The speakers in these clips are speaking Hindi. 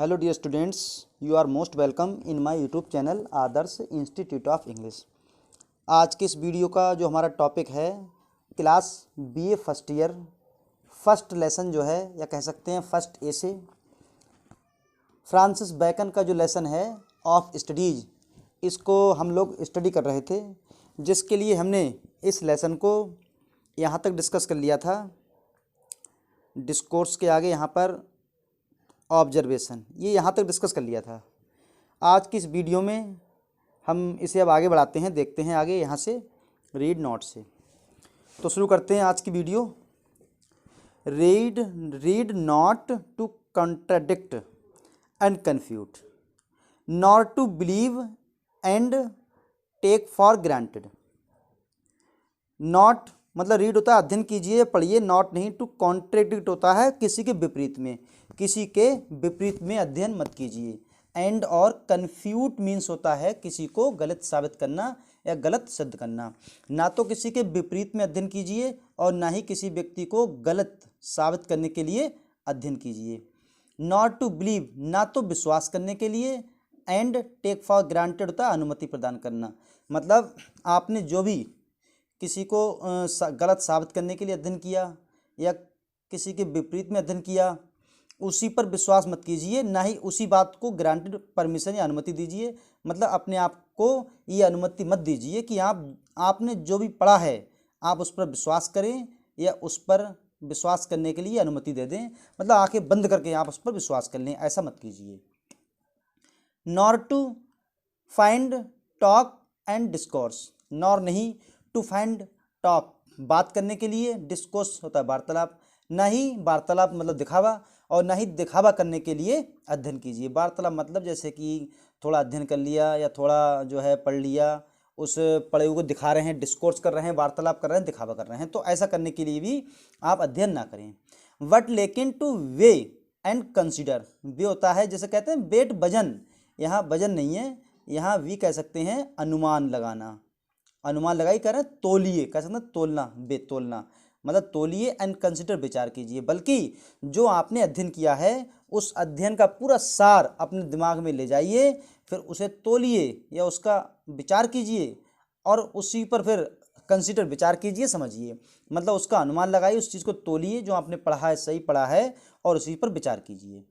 Hello dear students, you are most welcome in my YouTube channel Adarsh institute of English. आज के इस वीडियो का जो हमारा टॉपिक है class BA first year first lesson जो है, या कह सकते हैं फर्स्ट एसे, फ्रांसिस बैकन का जो लेसन है ऑफ स्टडीज़, इसको हम लोग स्टडी कर रहे थे, जिसके लिए हमने इस लेसन को यहाँ तक डिस्कस कर लिया था। डिस्कोर्स के आगे यहाँ पर ऑब्जर्वेशन, ये यहाँ तक डिस्कस कर लिया था। आज की इस वीडियो में हम इसे अब आगे बढ़ाते हैं, देखते हैं आगे यहाँ से रीड नोट से। तो शुरू करते हैं आज की video. Read not to contradict and confute, nor to believe and take for granted. Not मतलब रीड होता है अध्ययन कीजिए, पढ़िए, नॉट नहीं। टू कॉन्ट्राडिक्ट होता है किसी के विपरीत में, किसी के विपरीत में अध्ययन मत कीजिए। एंड और कन्फ्यूट मीन्स होता है किसी को गलत साबित करना या गलत सिद्ध करना। ना तो किसी के विपरीत में अध्ययन कीजिए और ना ही किसी व्यक्ति को गलत साबित करने के लिए अध्ययन कीजिए। नॉट टू बिलीव, ना तो विश्वास करने के लिए। एंड टेक फॉर ग्रांटेड होता है अनुमति प्रदान करना। मतलब आपने जो भी किसी को गलत साबित करने के लिए अध्ययन किया या किसी के विपरीत में अध्ययन किया, उसी पर विश्वास मत कीजिए, ना ही उसी बात को ग्रांटेड परमिशन या अनुमति दीजिए। मतलब अपने आप को ये अनुमति मत दीजिए कि आपने जो भी पढ़ा है आप उस पर विश्वास करें या उस पर विश्वास करने के लिए अनुमति दे दें। मतलब आंखें बंद करके आप उस पर विश्वास कर लें, ऐसा मत कीजिए। Nor to find talk and discourse, nor नहीं, टू फाइंड टॉक बात करने के लिए, डिस्कोर्स होता है वार्तालाप। ना ही वार्तालाप मतलब दिखावा, और ना ही दिखावा करने के लिए अध्ययन कीजिए। वार्तालाप मतलब जैसे कि थोड़ा अध्ययन कर लिया या थोड़ा जो है पढ़ लिया, उस पढ़े हुए को दिखा रहे हैं, डिस्कोर्स कर रहे हैं, वार्तालाप कर रहे हैं, दिखावा कर रहे हैं, तो ऐसा करने के लिए भी आप अध्ययन ना करें। बट लेकिन टू वे एंड कंसिडर, वे होता है जैसे कहते हैं वेट वजन, यहाँ वजन नहीं है, यहाँ वी कह सकते हैं अनुमान लगाना। अनुमान लगाई कर रहे हैं, तोलिए कह सकते हैं, तोलना, बेतोलना मतलब तोलिए। एंड कंसिडर विचार कीजिए, बल्कि जो आपने अध्ययन किया है उस अध्ययन का पूरा सार अपने दिमाग में ले जाइए, फिर उसे तोलिए या उसका विचार कीजिए और उसी पर फिर कंसिडर विचार कीजिए, समझिए। मतलब उसका अनुमान लगाइए, उस चीज़ को तोलिए जो आपने पढ़ा है, सही पढ़ा है, और उसी पर विचार कीजिए।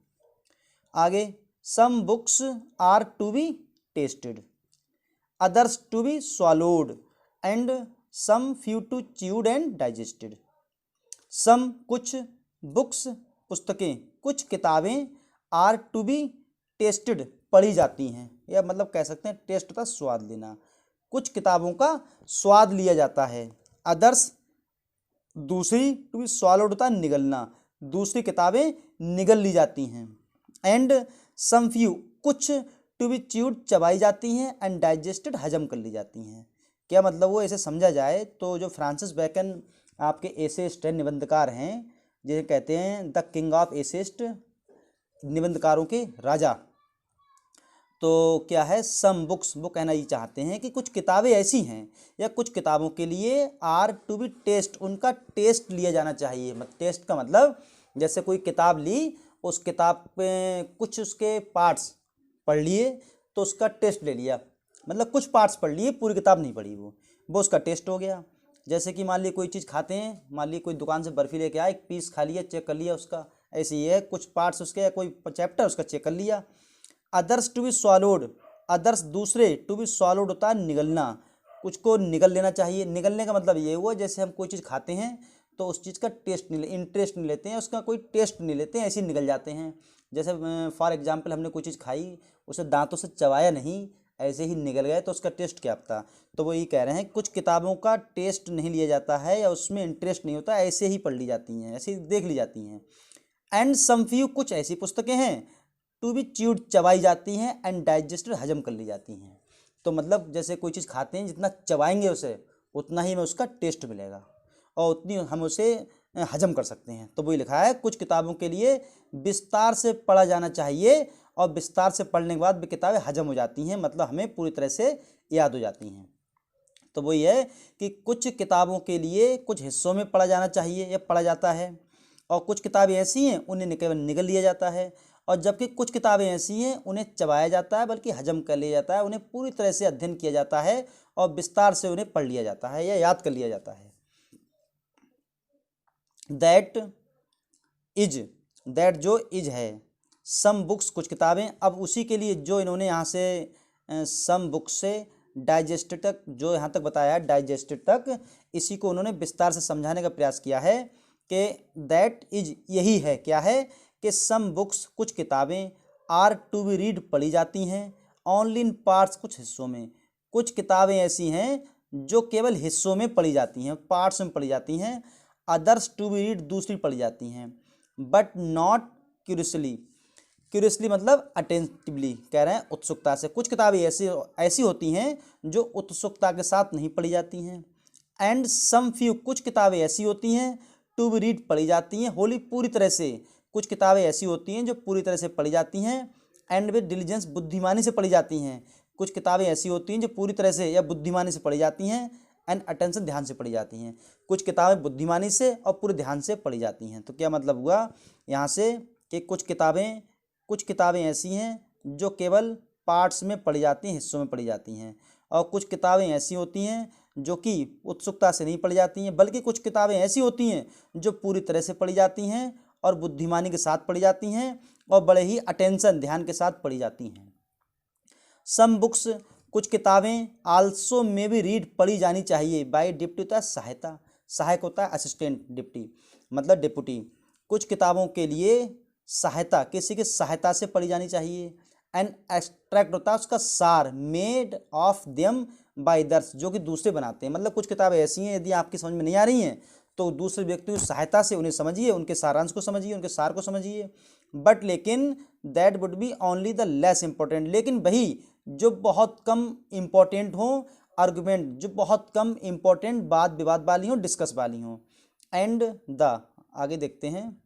आगे, some books are to be tested, others to be swallowed and some few to chewed and digested. Some कुछ, बुक्स पुस्तकें, कुछ किताबें, आर टू बी टेस्टेड पढ़ी जाती हैं, या मतलब कह सकते हैं टेस्ट का स्वाद लेना, कुछ किताबों का स्वाद लिया जाता है। अदर्स दूसरी, टू बी swallowed होता है निगलना, दूसरी किताबें निगल ली जाती हैं। एंड सम फ्यू कुछ, टू बी च्यूड चबाई जाती हैं, एंड डाइजेस्टेड हजम कर ली जाती हैं। क्या मतलब वो ऐसे समझा जाए तो जो फ्रांसिस बैकन आपके एसेइस्ट निबंधकार हैं, जिन्हें कहते हैं द किंग ऑफ एसेइस्ट, निबंधकारों के राजा, तो क्या है सम बुक्स, वो कहना ये चाहते हैं कि कुछ किताबें ऐसी हैं या कुछ किताबों के लिए आर टू बी टेस्ट, उनका टेस्ट लिया जाना चाहिए। टेस्ट का मतलब जैसे कोई किताब ली, उस किताब में कुछ उसके पार्ट्स पढ़ लिए तो उसका टेस्ट ले लिया, मतलब कुछ पार्ट्स पढ़ लिए, पूरी किताब नहीं पढ़ी, वो उसका टेस्ट हो गया। जैसे कि मान ली कोई चीज़ खाते हैं, मान ली कोई दुकान से बर्फ़ी लेके आए, एक पीस खा लिया, चेक कर लिया उसका, ऐसे ही है, कुछ पार्ट्स उसके या कोई चैप्टर उसका चेक कर लिया। Others to be swallowed, others दूसरे, टू बी swallowed होता है निगलना, कुछ को निगल लेना चाहिए। निगलने का मतलब ये हुआ जैसे हम कोई चीज़ खाते हैं तो उस चीज़ का टेस्ट नहीं, इंटरेस्ट नहीं लेते हैं, उसका कोई टेस्ट नहीं लेते हैं, ऐसे ही निगल जाते हैं। जैसे फॉर एग्जांपल हमने कोई चीज़ खाई, उसे दांतों से चबाया नहीं, ऐसे ही निगल गए, तो उसका टेस्ट क्या था। तो वो ये कह रहे हैं कुछ किताबों का टेस्ट नहीं लिया जाता है या उसमें इंटरेस्ट नहीं होता, ऐसे ही पढ़ ली जाती हैं, ऐसे ही देख ली जाती हैं। एंड सम फ्यू कुछ ऐसी पुस्तकें हैं, टू बी च्यूड चबाई जाती हैं, एंड डाइजेस्टेड हजम कर ली जाती हैं। तो मतलब जैसे कोई चीज़ खाते हैं, जितना चबाएंगे उसे उतना ही हमें उसका टेस्ट मिलेगा और उतनी हम उसे हजम कर सकते हैं। तो वही लिखा है कुछ किताबों के लिए विस्तार से पढ़ा जाना चाहिए और विस्तार से पढ़ने के बाद वे किताबें हजम हो जाती हैं, मतलब हमें पूरी तरह से याद हो जाती हैं। तो वही है कि कुछ किताबों के लिए कुछ हिस्सों में पढ़ा जाना चाहिए या पढ़ा जाता है, और कुछ किताबें ऐसी हैं उन्हें केवल निगल लिया जाता है, और जबकि कुछ किताबें ऐसी हैं उन्हें चबाया जाता है, बल्कि हजम कर लिया जाता है, उन्हें पूरी तरह से अध्ययन किया जाता है और विस्तार से उन्हें पढ़ लिया जाता है या याद कर लिया जाता है। दैट इज, दैट जो इज है, सम बुक्स कुछ किताबें। अब उसी के लिए जो इन्होंने यहाँ से सम बुक्स से डाइजेस्टेड तक, जो यहाँ तक बताया है डाइजेस्टेड तक, इसी को उन्होंने विस्तार से समझाने का प्रयास किया है कि दैट इज यही है, क्या है कि सम बुक्स कुछ किताबें आर टू बी रीड पढ़ी जाती हैं ओनली इन पार्ट्स कुछ हिस्सों में। कुछ किताबें ऐसी हैं जो केवल हिस्सों में पढ़ी जाती हैं, पार्ट्स में पढ़ी जाती हैं। अदर्स टू बी रीड दूसरी पढ़ी जाती हैं, बट नॉट क्यूरियसली। क्यूरियसली मतलब अटेंटिवली, कह रहे हैं उत्सुकता से। कुछ किताबें ऐसी होती हैं जो उत्सुकता के साथ नहीं पढ़ी जाती हैं। एंड सम फ्यू, कुछ किताबें ऐसी होती हैं टू बी रीड पढ़ी जाती हैं होली पूरी तरह से। कुछ किताबें ऐसी होती हैं जो पूरी तरह से पढ़ी जाती हैं। एंड विद डिलीजेंस, बुद्धिमानी से पढ़ी जाती हैं। कुछ किताबें ऐसी होती हैं जो पूरी तरह से या बुद्धिमानी से पढ़ी जाती हैं। एंड अटेंशन, ध्यान से पढ़ी जाती हैं। कुछ किताबें बुद्धिमानी से और पूरे ध्यान से पढ़ी जाती हैं। तो क्या मतलब हुआ यहाँ से कि कुछ किताबें ऐसी हैं जो केवल पार्ट्स में पढ़ी जाती हैं, हिस्सों में पढ़ी जाती हैं। और कुछ किताबें ऐसी होती हैं जो कि उत्सुकता से नहीं पढ़ी जाती हैं, बल्कि कुछ किताबें ऐसी होती हैं जो पूरी तरह से पढ़ी जाती हैं और बुद्धिमानी के साथ पढ़ी जाती हैं और बड़े ही अटेंशन, ध्यान के साथ पढ़ी जाती हैं। सम बुक्स, कुछ किताबें आल्सो में भी रीड पढ़ी जानी चाहिए बाय डिप्टी, होता है सहायता, सहायक होता है असिस्टेंट, डिप्टी मतलब डिप्टी। कुछ किताबों के लिए सहायता, किसी की सहायता से पढ़ी जानी चाहिए। एंड एक्सट्रैक्ट होता है उसका सार, made of them by others, जो कि दूसरे बनाते हैं। मतलब कुछ किताबें ऐसी हैं यदि आपकी समझ में नहीं आ रही हैं तो दूसरे व्यक्ति की सहायता से उन्हें समझिए, उनके सारांश को समझिए, उनके सार को समझिए। बट लेकिन that would be only the less important, लेकिन वही जो बहुत कम इम्पोर्टेंट हो, आर्गुमेंट जो बहुत कम इम्पोर्टेंट, बात विवाद वाली हो, डिस्कस वाली हो। एंड द, आगे देखते हैं,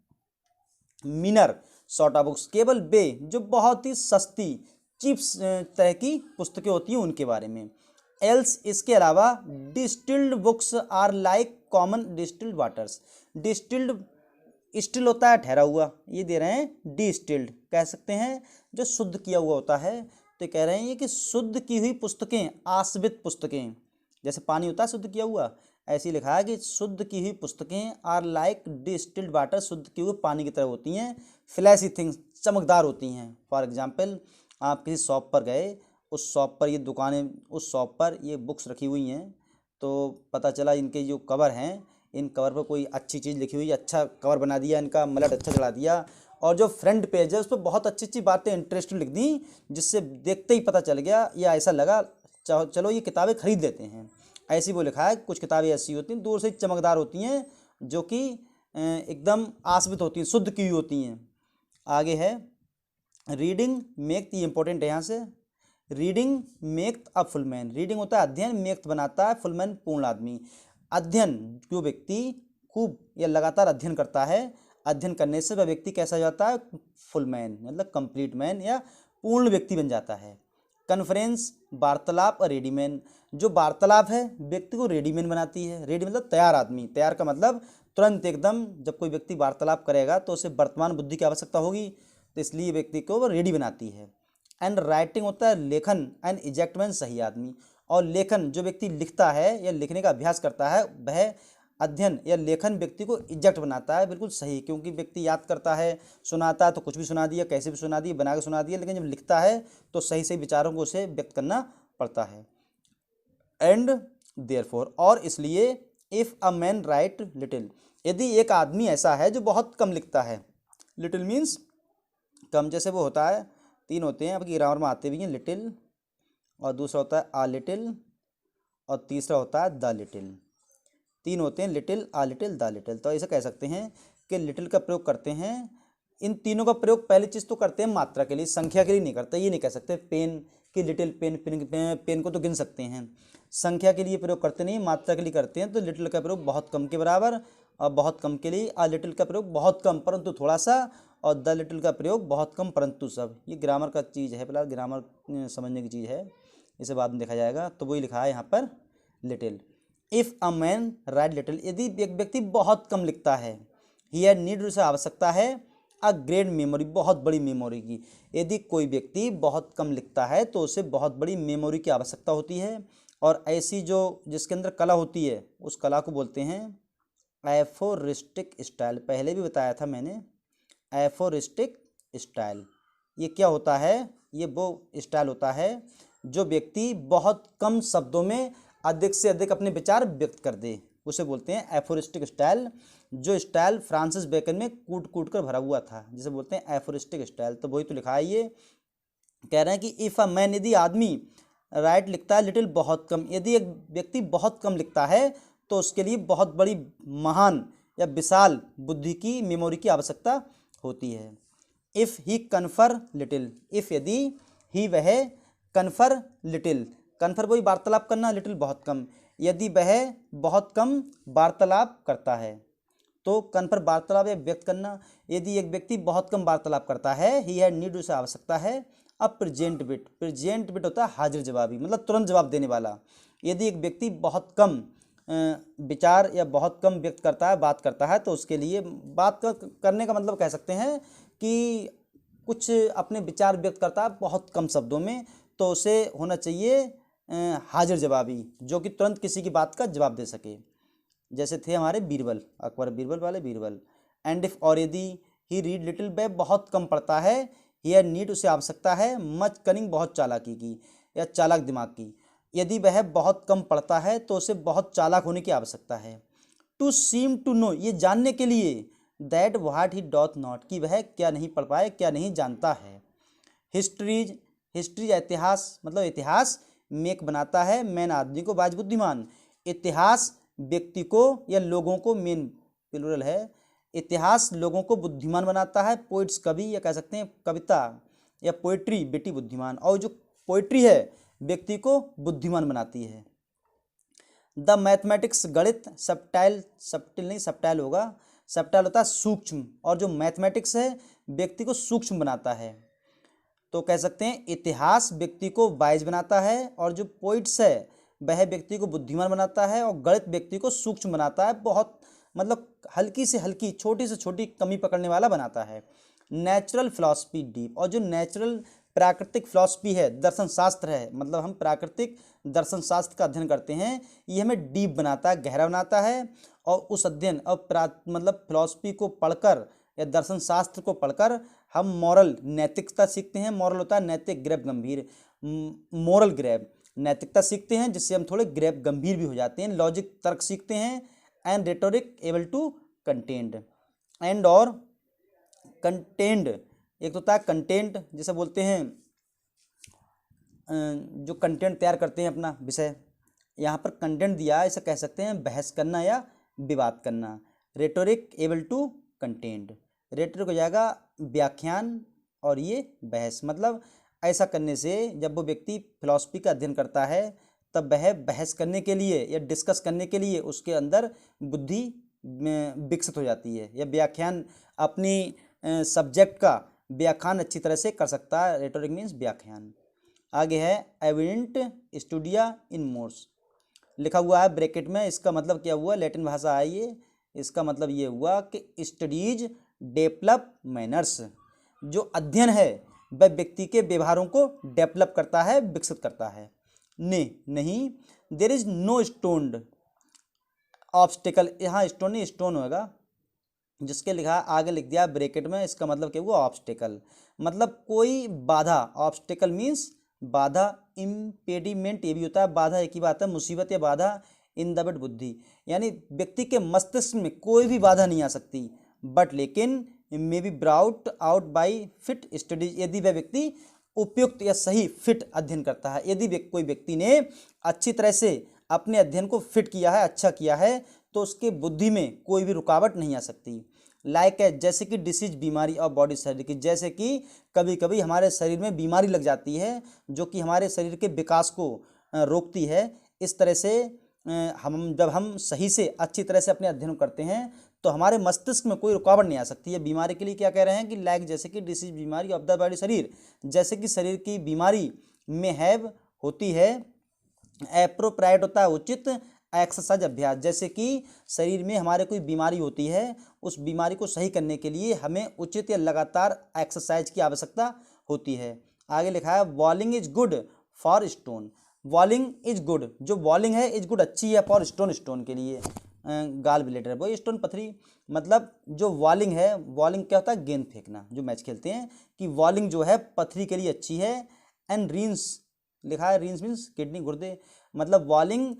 मीनर सॉर्ट ऑफ बुक्स, केवल वे जो बहुत ही सस्ती चिप्स तरह की पुस्तकें होती हैं उनके बारे में। एल्स, इसके अलावा distilled books are like common distilled waters. Distilled, still होता है ठहरा हुआ, ये दे रहे हैं डिस्टिल्ड, कह सकते हैं जो शुद्ध किया हुआ होता है। तो कह रहे हैं कि शुद्ध की हुई पुस्तकें, आस्वित पुस्तकें, जैसे पानी होता है शुद्ध किया हुआ, ऐसे ही लिखा है कि शुद्ध की हुई पुस्तकें आर लाइक डिस्टिल्ड वाटर, शुद्ध किए हुए पानी की तरह होती हैं। फ्लैशी थिंग्स, चमकदार होती हैं। फॉर एग्जांपल, आप किसी शॉप पर गए, उस शॉप पर ये दुकानें, उस शॉप पर ये बुक्स रखी हुई हैं, तो पता चला इनके जो कवर हैं, इन कवर पर कोई अच्छी चीज़ लिखी हुई है, अच्छा कवर बना दिया, इनका मलट अच्छा चढ़ा दिया, और जो फ्रंट पेज है उस पर बहुत अच्छी अच्छी बातें इंटरेस्टिंग लिख दी, जिससे देखते ही पता चल गया या ऐसा लगा चलो ये किताबें खरीद लेते हैं। ऐसी वो लिखा है। कुछ किताबें ऐसी होती हैं दूर से चमकदार होती हैं, जो कि एकदम आस्वित होती हैं, शुद्ध की हुई होती हैं। आगे है रीडिंग मेक, ये इंपॉर्टेंट है यहाँ से, reading make a full man. Reading होता है अध्ययन, मेक बनाता है, फुल मैन पूर्ण आदमी। अध्ययन, जो व्यक्ति खूब या लगातार अध्ययन करता है, अध्ययन करने से वह व्यक्ति कैसा हो जाता है, फुल मैन मतलब कंप्लीट मैन या पूर्ण व्यक्ति बन जाता है। कन्फ्रेंस, वार्तालाप और रेडीमैन, जो वार्तालाप है व्यक्ति को रेडीमैन बनाती है। रेडी मतलब तैयार आदमी, तैयार का मतलब तुरंत एकदम, जब कोई व्यक्ति वार्तालाप करेगा तो उसे वर्तमान बुद्धि की आवश्यकता होगी, तो इसलिए व्यक्ति को वो रेडी बनाती है। एंड राइटिंग होता है लेखन, एंड इजेक्टमेंट सही आदमी, और लेखन, जो व्यक्ति लिखता है या लिखने का अभ्यास करता है, वह अध्ययन या लेखन व्यक्ति को इजेक्ट बनाता है, बिल्कुल सही। क्योंकि व्यक्ति याद करता है, सुनाता है तो कुछ भी सुना दिया, कैसे भी सुना दिया, बना के सुना दिया, लेकिन जब लिखता है तो सही सही विचारों को उसे व्यक्त करना पड़ता है। एंड देयरफॉर, और इसलिए, if a man right little, यदि एक आदमी ऐसा है जो बहुत कम लिखता है, लिटिल मीन्स कम, जैसे वो होता है, तीन होते हैं आपकी ग्रामर में आते भी हैं, लिटिल, और दूसरा होता है आ लिटिल, और तीसरा होता है द लिटिल। तीन होते हैं, little, uh little, the little. तो ऐसा कह सकते हैं कि लिटिल का प्रयोग करते हैं, इन तीनों का प्रयोग पहली चीज़ तो करते हैं मात्रा के लिए, संख्या के लिए नहीं करते। ये नहीं कह सकते पेन की लिटिल पेन, पेन को तो गिन सकते हैं, संख्या के लिए प्रयोग करते नहीं, मात्रा के लिए करते हैं। तो लिटिल का प्रयोग बहुत कम के बराबर, और बहुत कम के लिए। आ लिटिल का प्रयोग बहुत कम परंतु थोड़ा सा, और द लिटिल का प्रयोग बहुत कम परंतु सब। ये ग्रामर का चीज़ है, फिलहाल ग्रामर समझने की चीज़ है, इसे बाद में देखा जाएगा। तो वही लिखा है यहाँ पर little. If a man right little, यदि एक व्यक्ति बहुत कम लिखता है, ही हैड नीड, उसे आवश्यकता है, अ ग्रेट मेमोरी, बहुत बड़ी मेमोरी की। यदि कोई व्यक्ति बहुत कम लिखता है तो उसे बहुत बड़ी मेमोरी की आवश्यकता होती है। और ऐसी जो जिसके अंदर कला होती है उस कला को बोलते हैं एफोरिस्टिक स्टाइल। पहले भी बताया था मैंने, एफोरिस्टिक स्टाइल ये क्या होता है? ये वो स्टाइल होता है जो व्यक्ति बहुत कम शब्दों में अधिक से अधिक अपने विचार व्यक्त कर दे, उसे बोलते हैं एफोरिस्टिक स्टाइल। जो स्टाइल फ्रांसिस बेकन में कूट कूट कर भरा हुआ था, जिसे बोलते हैं एफोरिस्टिक स्टाइल। तो वही तो लिखा है, ये कह रहे हैं कि इफ़ अ मैन, यदि आदमी राइट लिखता है लिटिल बहुत कम, यदि एक व्यक्ति बहुत कम लिखता है तो उसके लिए बहुत बड़ी महान या विशाल बुद्धि की मेमोरी की आवश्यकता होती है। If he confer little, if यदि ही वह कन्फर लिटिल, कन्फर वही वार्तालाप करना, लिटिल बहुत कम, यदि वह बहुत कम वार्तालाप करता है तो कन्फर वार्तालाप या व्यक्त करना। यदि एक व्यक्ति बहुत कम वार्तालाप करता है, ही हैड नीड, उसे आवश्यकता है अब प्रेजेंट बिट, प्रेजेंट बिट होता है हाजिर जवाबी, मतलब तुरंत जवाब देने वाला। यदि एक व्यक्ति बहुत कम विचार या बहुत कम व्यक्त करता है, बात करता है, तो उसके लिए करने का मतलब कह सकते हैं कि कुछ अपने विचार व्यक्त करता है बहुत कम शब्दों में, तो उसे होना चाहिए हाजिर जवाबी, जो कि तुरंत किसी की बात का जवाब दे सके। जैसे थे हमारे बीरबल, अकबर बीरबल वाले बीरबल। एंड इफ, और यदि ही रीड लिटिल, वह बहुत कम पढ़ता है, हियर नीड, उसे आवश्यकता है मच कनिंग, बहुत चालाकी की या चालाक दिमाग की। यदि वह बहुत कम पढ़ता है तो उसे बहुत चालाक होने की आवश्यकता है। टू सीम टू नो, ये जानने के लिए, that what he doth not, कि वह क्या नहीं पढ़ पाए, क्या नहीं जानता है। हिस्ट्रीज, हिस्ट्री इतिहास, मतलब इतिहास मेक बनाता है मैन, आदमी को, वाइज बुद्धिमान। इतिहास व्यक्ति को या लोगों को, मेन प्लूरल है, इतिहास लोगों को बुद्धिमान बनाता है। पोइट्स कवि, या कह सकते हैं कविता या पोइट्री बेटी बुद्धिमान, और जो पोइट्री है व्यक्ति को बुद्धिमान बनाती है। द मैथमेटिक्स, गणित, सब्टाइल, सब्टिल नहीं सब्टाइल होगा, सब्टाइल होता है सूक्ष्म, और जो मैथमेटिक्स है व्यक्ति को सूक्ष्म बनाता है। तो कह सकते हैं इतिहास व्यक्ति को वाइज बनाता है, और जो पोइट्स है वह व्यक्ति को बुद्धिमान बनाता है, और गणित व्यक्ति को सूक्ष्म बनाता है, बहुत मतलब हल्की से हल्की, छोटी से छोटी कमी पकड़ने वाला बनाता है। नेचुरल फिलॉसफी डीप, और जो नेचुरल प्राकृतिक फिलॉसफी है, दर्शन शास्त्र है, मतलब हम प्राकृतिक दर्शन शास्त्र का अध्ययन करते हैं, ये हमें डीप बनाता है, गहरा बनाता है। और उस अध्ययन और मतलब फिलॉसफी को पढ़कर या दर्शन शास्त्र को पढ़कर हम मॉरल, नैतिकता सीखते हैं। मॉरल होता है नैतिक, ग्रैब गंभीर, मोरल ग्रैब, नैतिकता सीखते हैं, जिससे हम थोड़े ग्रैब गंभीर भी हो जाते हैं। लॉजिक, तर्क सीखते हैं। And rhetoric able to contend, and और कंटेंड, एक तो होता है कंटेंट, जिसे बोलते हैं जो कंटेंट तैयार करते हैं अपना विषय, यहाँ पर कंटेंट दिया है, इसे कह सकते हैं बहस करना या विवाद करना। Rhetoric able to content, rhetoric हो जाएगा व्याख्यान, और ये बहस, मतलब ऐसा करने से जब वो व्यक्ति फिलॉसफी का अध्ययन करता है तब वह बहस करने के लिए या डिस्कस करने के लिए उसके अंदर बुद्धि विकसित हो जाती है, या व्याख्यान अपनी सब्जेक्ट का व्याख्यान अच्छी तरह से कर सकता है। रेटोरिक मीन्स व्याख्यान। आगे है एविडेंट स्टूडिया इन मोर्स, लिखा हुआ है ब्रैकेट में, इसका मतलब क्या हुआ, लैटिन भाषा है ये, इसका मतलब ये हुआ कि स्टडीज डेवलप मैनर्स, जो अध्ययन है वह व्यक्ति के व्यवहारों को डेवलप करता है, विकसित करता है। नहीं, there is no stoned obstacle, यहाँ स्टोन नहीं स्टोन होगा, जिसके लिखा आगे लिख दिया ब्रैकेट में, इसका मतलब क्या हुआ, ऑब्स्टिकल, मतलब कोई बाधा। ऑब्स्टिकल मीन्स बाधा, इम्पेडिमेंट ये भी होता है, बाधा एक ही बात है, मुसीबत या बाधा। इन द बट बुद्धि, यानी व्यक्ति के मस्तिष्क में कोई भी बाधा नहीं आ सकती, बट लेकिन may be brought out by fit studies, यदि वह व्यक्ति उपयुक्त या सही फिट अध्ययन करता है। यदि कोई व्यक्ति ने अच्छी तरह से अपने अध्ययन को फिट किया है, अच्छा किया है, तो उसके बुद्धि में कोई भी रुकावट नहीं आ सकती। लाइक है, जैसे कि डिसीज, बीमारी, और बॉडी, शरीर की, जैसे कि कभी कभी हमारे शरीर में बीमारी लग जाती है जो कि हमारे शरीर के विकास को रोकती है। इस तरह से जब हम सही से अच्छी तरह से अपने अध्ययन करते हैं तो हमारे मस्तिष्क में कोई रुकावट नहीं आ सकती है। बीमारी के लिए क्या कह रहे हैं कि लाइक, जैसे कि डिसीज, बीमारी, ऑफ द बॉडी, शरीर, जैसे कि शरीर की बीमारी में हैव होती है, एप्रोप्राइट होता है उचित, एक्सरसाइज अभ्यास, जैसे कि शरीर में हमारे कोई बीमारी होती है, उस बीमारी को सही करने के लिए हमें उचित या लगातार एक्सरसाइज की आवश्यकता होती है। आगे लिखा है walling is good for stone. Walling is good, जो वॉलिंग है इज गुड अच्छी है, फॉर स्टोन स्टोन के लिए, गाल ब्लेडर वो स्टोन पथरी, मतलब जो वॉलिंग है, वॉलिंग क्या होता है, गेंद फेंकना, जो मैच खेलते हैं, कि वॉलिंग जो है पथरी के लिए अच्छी है। एंड रीन्स लिखा है, रीन्स मीन्स किडनी, गुर्दे, मतलब वॉलिंग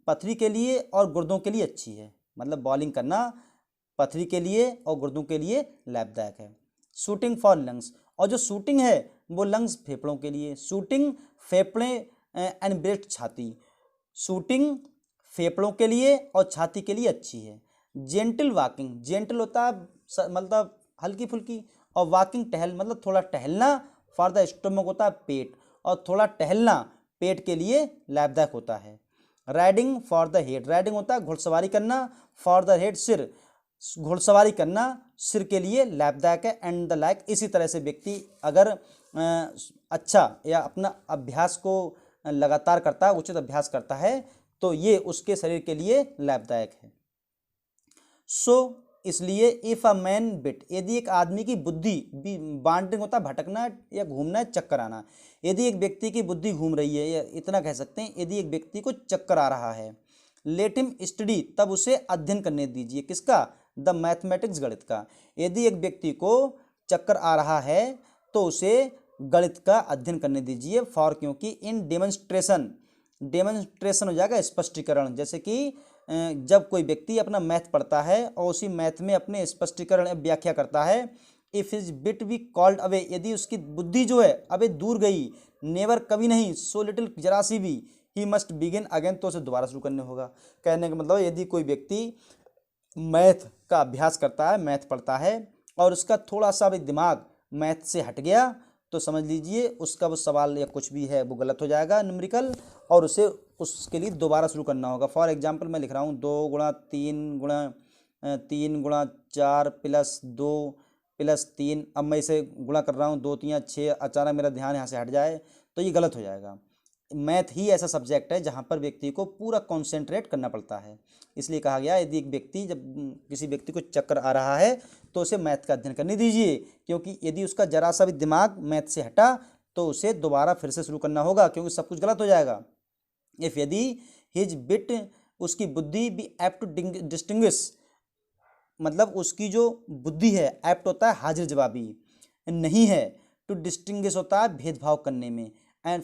पथरी के लिए और गुर्दों के लिए अच्छी है, मतलब बॉलिंग करना पथरी के लिए और गुर्दों के लिए लाभदायक है। शूटिंग फॉर लंग्स, और जो शूटिंग है वो लंग्स फेफड़ों के लिए, शूटिंग फेफड़े एंड ब्रेस्ट छाती, शूटिंग फेफड़ों के लिए और छाती के लिए अच्छी है। जेंटल वॉकिंग, जेंटल होता है मतलब हल्की फुल्की, और वॉकिंग टहल मतलब थोड़ा टहलना, फॉर द स्टमक होता है पेट, और थोड़ा टहलना पेट के लिए लाभदायक होता है। Riding for the head, riding होता है घुड़सवारी करना, फॉर द हेड सिर, घुड़सवारी करना सिर के लिए लाभदायक है। एंड द लाइक, इसी तरह से व्यक्ति अगर अच्छा या अपना अभ्यास को लगातार करता है, उचित अभ्यास करता है, तो ये उसके शरीर के लिए लाभदायक है। सो इसलिए इफ अ मैन बिट, यदि एक आदमी की बुद्धि, वांडरिंग होता है भटकना या घूमना, चक्कर आना, यदि एक व्यक्ति की बुद्धि घूम रही है, या इतना कह सकते हैं यदि एक व्यक्ति को चक्कर आ रहा है, लेट हिम स्टडी, तब उसे अध्ययन करने दीजिए, किसका, द मैथमेटिक्स, गणित का। यदि एक व्यक्ति को चक्कर आ रहा है तो उसे गणित का अध्ययन करने दीजिए, फॉर, क्योंकि इन डेमोन्स्ट्रेशन, डेमोन्स्ट्रेशन हो जाएगा स्पष्टीकरण, जैसे कि जब कोई व्यक्ति अपना मैथ पढ़ता है और उसी मैथ में अपने स्पष्टीकरण व्याख्या करता है, if his bit be called away, यदि उसकी बुद्धि जो है अबे दूर गई, नेवर कभी नहीं, सो लिटिल जरा सी भी, ही मस्ट बिगिन अगेन, तो उसे दोबारा शुरू करने होगा। कहने का मतलब यदि कोई व्यक्ति मैथ का अभ्यास करता है, मैथ पढ़ता है, और उसका थोड़ा सा भी दिमाग मैथ से हट गया, तो समझ लीजिए उसका वो सवाल या कुछ भी है वो गलत हो जाएगा न्यूमेरिकल, और उसे उसके लिए दोबारा शुरू करना होगा। फॉर एग्जांपल मैं लिख रहा हूँ 2 गुणा 3 गुणा 4 प्लस 2 प्लस 3, अब मैं इसे गुणा कर रहा हूँ 2 3 6, अचानक मेरा ध्यान यहाँ से हट जाए तो ये गलत हो जाएगा। मैथ ही ऐसा सब्जेक्ट है जहाँ पर व्यक्ति को पूरा कॉन्सेंट्रेट करना पड़ता है, इसलिए कहा गया यदि एक व्यक्ति, जब किसी व्यक्ति को चक्कर आ रहा है तो उसे मैथ का अध्ययन करने दीजिए, क्योंकि यदि उसका जरा सा भी दिमाग मैथ से हटा तो उसे दोबारा फिर से शुरू करना होगा, क्योंकि सब कुछ गलत हो जाएगा। इफ यदि हिज बिट, उसकी बुद्धि बी एप्ट टू डिस्टिंग्विश, मतलब उसकी जो बुद्धि है, एप्ट होता है हाजिर जवाबी, नहीं है, टू डिस्टिंग्विश होता है भेदभाव करने में, एंड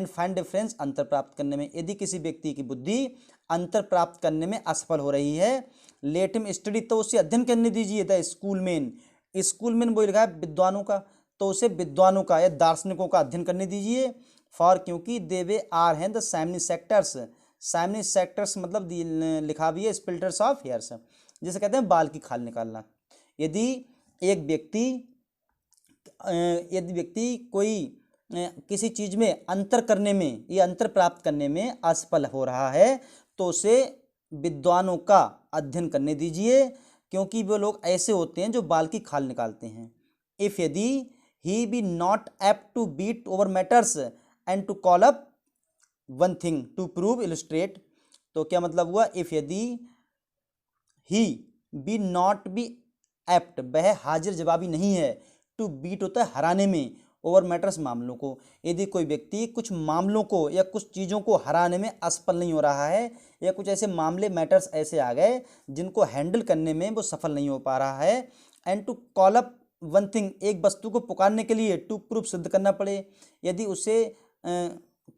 फाइंड डिफरेंस, अंतर प्राप्त करने में। यदि किसी व्यक्ति की बुद्धि अंतर प्राप्त करने में असफल हो रही है, लेट हिम स्टडी, तो उसे अध्ययन करने दीजिए। The school man, school man वो लिखा है विद्वानों का, तो उसे विद्वानों का या दार्शनिकों का अध्ययन करने दीजिए, फॉर, क्योंकि दे वे आर हैं द साइमनी सेक्टर्स, साइमनी सेक्टर्स मतलब लिखा भी है स्प्लिटर्स ऑफ हेयर्स, जैसे कहते हैं बाल की खाल निकालना। यदि एक व्यक्ति कोई किसी चीज़ में अंतर करने में या अंतर प्राप्त करने में असफल हो रहा है, तो उसे विद्वानों का अध्ययन करने दीजिए, क्योंकि वो लोग ऐसे होते हैं जो बाल की खाल निकालते हैं। इफ यदि he be not apt to beat over matters and to call up one thing to prove illustrate, तो क्या मतलब हुआ, इफ यदि he be not be apt, वह हाजिर जवाबी नहीं है, टू बीट होता है हराने में, ओवर मैटर्स मामलों को, यदि कोई व्यक्ति कुछ मामलों को या कुछ चीज़ों को हराने में असफल नहीं हो रहा है, या कुछ ऐसे मामले मैटर्स ऐसे आ गए जिनको हैंडल करने में वो सफल नहीं हो पा रहा है, and to call up one thing, एक वस्तु को पुकारने के लिए, टू प्रूफ सिद्ध करना पड़े, यदि उसे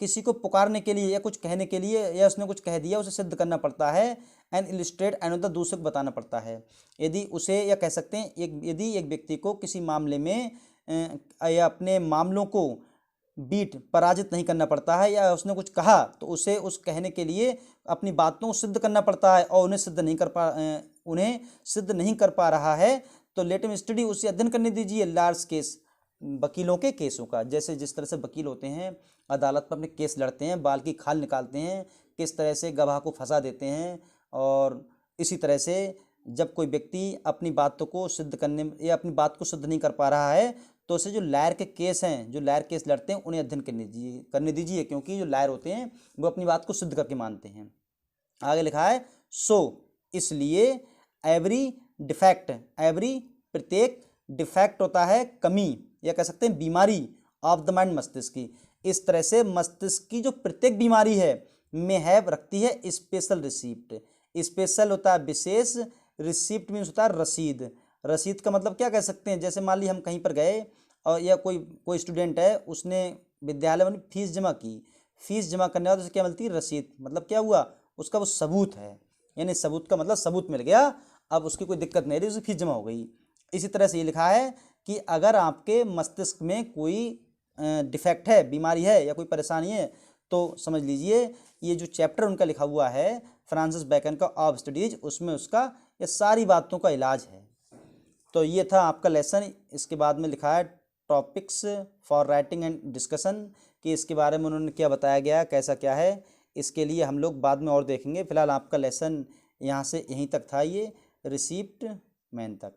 किसी को पुकारने के लिए या कुछ कहने के लिए, या उसने कुछ कह दिया उसे सिद्ध करना पड़ता है, एंड इलिस्ट्रेट अनदर, दूसरे को बताना पड़ता है। यदि उसे, या कह सकते हैं यदि एक व्यक्ति को किसी मामले में या अपने मामलों को बीट, पराजित नहीं करना पड़ता है, या उसने कुछ कहा तो उसे उस कहने के लिए अपनी बातों को सिद्ध करना पड़ता है, और उन्हें सिद्ध नहीं कर पा रहा है, तो लेट हिम स्टडी, उसे अध्ययन करने दीजिए लार्ज केस, वकीलों के केसों का, जैसे जिस तरह से वकील होते हैं अदालत पर अपने केस लड़ते हैं, बाल की खाल निकालते हैं, किस तरह से गवाह को फंसा देते हैं, और इसी तरह से जब कोई व्यक्ति अपनी बातों को सिद्ध करने या अपनी बात को सिद्ध नहीं कर पा रहा है, तो उसे जो लायर के केस हैं, जो लायर केस लड़ते हैं, उन्हें अध्ययन करने दीजिए, क्योंकि जो लायर होते हैं वो अपनी बात को सिद्ध करके मानते हैं। आगे लिखा है सो, इसलिए एवरी डिफेक्ट, एवरी प्रत्येक, डिफेक्ट होता है कमी या कह सकते हैं बीमारी, ऑफ द माइंड मस्तिष्क की। इस तरह से मस्तिष्क की जो प्रत्येक बीमारी है में हैव रखती है स्पेशल रिसिप्ट। स्पेशल होता है विशेष, रिसिप्ट मीन्स होता है रसीद। रसीद का मतलब क्या कह सकते हैं, जैसे मान ली हम कहीं पर गए और या कोई स्टूडेंट है, उसने विद्यालय में फीस जमा की, फीस जमा करने के बाद उसे क्या मिलती है, रसीद। मतलब क्या हुआ, उसका वो सबूत है, यानी सबूत का मतलब सबूत मिल गया, अब उसकी कोई दिक्कत नहीं रही, उसकी फीस जमा हो गई। इसी तरह से ये लिखा है कि अगर आपके मस्तिष्क में कोई डिफेक्ट है, बीमारी है या कोई परेशानी है, तो समझ लीजिए ये जो चैप्टर उनका लिखा हुआ है फ्रांसिस बैकन का ऑफ स्टडीज, उसमें उसका ये सारी बातों का इलाज है। तो ये था आपका लेसन। इसके बाद में लिखा है topics for writing and discussion, कि इसके बारे में उन्होंने क्या बताया गया, कैसा क्या है, इसके लिए हम लोग बाद में और देखेंगे। फिलहाल आपका लेसन यहाँ से यहीं तक था, ये रिसीप्ट मैन तक।